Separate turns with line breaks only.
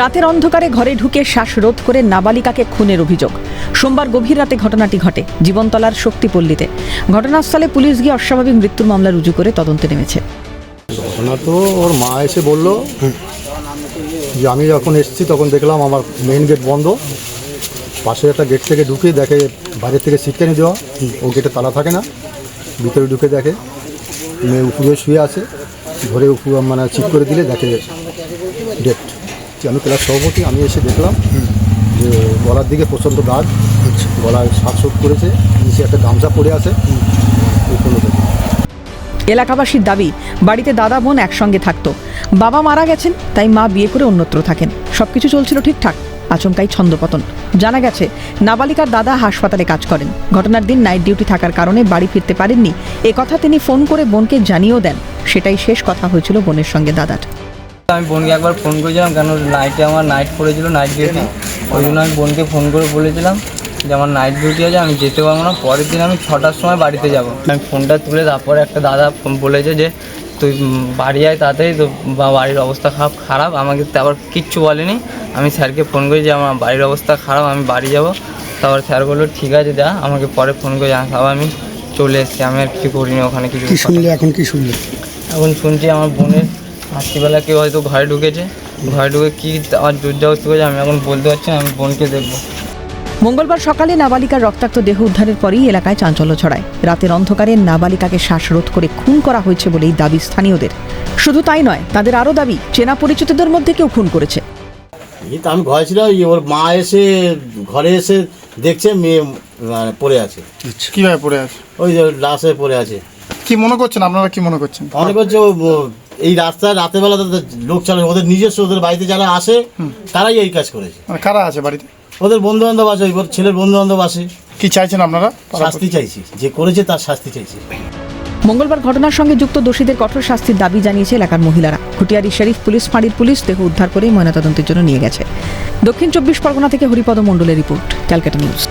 রাতের অন্ধকারে ঘরে ঢুকে শ্বাসরোধ করে নাবালিকাকে খুনের অভিযোগ। সোমবার গভীর রাতে ঘটনাটি ঘটে জীবনতলার শক্তিপল্লীতে। ঘটনাস্থলে পুলিশ গিয়ে অস্বাভাবিক মৃত্যুর মামলা রুজু করে তদন্তে নেমেছে।
ঘটনা তো ওর মা এসে বলল যে আমি যখন এসেছি তখন দেখলাম আমার মেইন গেট বন্ধ, পাশে একটা গেট থেকে ঢুকে দেখে বাইরের থেকে সিটকানি দেওয়া, ও গেটে তালা থাকে না, ভিতরে ঢুকে দেখে মেয়ে উপরে শুয়ে আছে, ধরে মানে চিপ করে দিলে দেখে ডেট। আমি ক্লাস সভাপতি, আমি এসে দেখলাম যে গলার দিকে প্রচণ্ড দাগ, গলায় শ্বাসরোধ করেছে, নিচে একটা গামছা পরে আছে।
এলাকাবাসীর দাবি, বাড়িতে দাদা বোন একসঙ্গে থাকতো, বাবা মারা গেছেন তাই মা বিয়ে করে অন্যত্র থাকেন, সবকিছু চলছিল ঠিকঠাক। আচমকাই ছন্দপতন। জানা গেছে নাবালিকার দাদা হাসপাতালে কাজ করেন, ঘটনার দিন নাইট ডিউটি থাকার কারণে বাড়ি ফিরতে পারেননি। কথা তিনি ফোন করে বোনকে জানিয়েও দেন, সেটাই শেষ কথা হয়েছিল বোনের সঙ্গে দাদার।
আমি বোনকে একবার ফোন করেছিলাম, কেন নাইটে আমার নাইট পড়েছিল, নাইট ডিউটি, ওই জন্য আমি বোনকে ফোন করে বলেছিলাম যে আমার নাইট ডিউটি আছে, আমি যেতে পারবো না, পরের দিন আমি 6টার সময় বাড়িতে যাব। আমি ফোনটা তুলে তারপরে একটা দাদা বলেছে যে তুই বাড়ি আয় তাড়াতাড়ি, তো বাড়ির অবস্থা খারাপ। আমাকে আবার কিচ্ছু বলেনি। আমি স্যারকে ফোন করি যে আমার বাড়ির অবস্থা খারাপ, আমি বাড়ি যাব। তারপর স্যার বললো ঠিক আছে যা, আমাকে পরে ফোন করে জানা। তারপর আমি চলে এসেছি, আমি আর কিছু করিনি ওখানে। কিছু
শুনলে এখন কি শুনলে?
এখন শুনছি আমার বোনের রাত্রিবেলা কেউ হয়তো ঘরে ঢুকেছে, ঘরে ঢুকে কী আমার জোরজাবস্তি করেছে আমি এখন বলতে পারছি না, আমি বোনকে দেখবো।
মঙ্গলবার সকালে নাবালিকার রক্তাক্ত দেহ উদ্ধারের পরেই এলাকায় চাঞ্চল্য ছড়ায়। রাতের অন্ধকারে নাবালিকাকে শ্বাসরোধ করে খুন করা হয়েছে বলেই দাবি স্থানীয়দের। শুধু তাই নয়, তাদের আরও দাবি চেনা পরিচিতদের মধ্যে কেউ খুন করেছে।
আমি ঘরে ছিলাম, ওর মা এসে ঘরে এসে দেখছে মেয়ে পড়ে আছে।
কিভাবে পড়ে আছে?
ওই যে লাশে পড়ে আছে।
কি মনে করছেন আপনারা, কি মনে করছেন?
মনে করছে এই রাস্তায় রাতের বেলা লোক চলে, ওদের নিজস্ব, ওদের বাড়িতে যারা আসে তারাই এই কাজ করেছে।
মানে কারা আছে বাড়িতে?
ওদের বন্ধু বান্ধব আছে, ওই ছেলের বন্ধু বান্ধব আসে।
কি চাইছেন আপনারা?
শাস্তি চাইছি, যে করেছে তার শাস্তি চাইছি।
মঙ্গলবার ঘটনার সঙ্গে যুক্ত দোষীদের কঠোর শাস্তির দাবি জানিয়েছে এলাকার মহিলারা। খুটিয়ারি শরীফ পুলিশ ফাঁড়ির পুলিশ দেহ উদ্ধার করে ময়নাতদন্তের জন্য নিয়ে গেছে। দক্ষিণ 24 পরগনা থেকে হরিপদ মণ্ডলের রিপোর্ট, ক্যালকাটা নিউজ।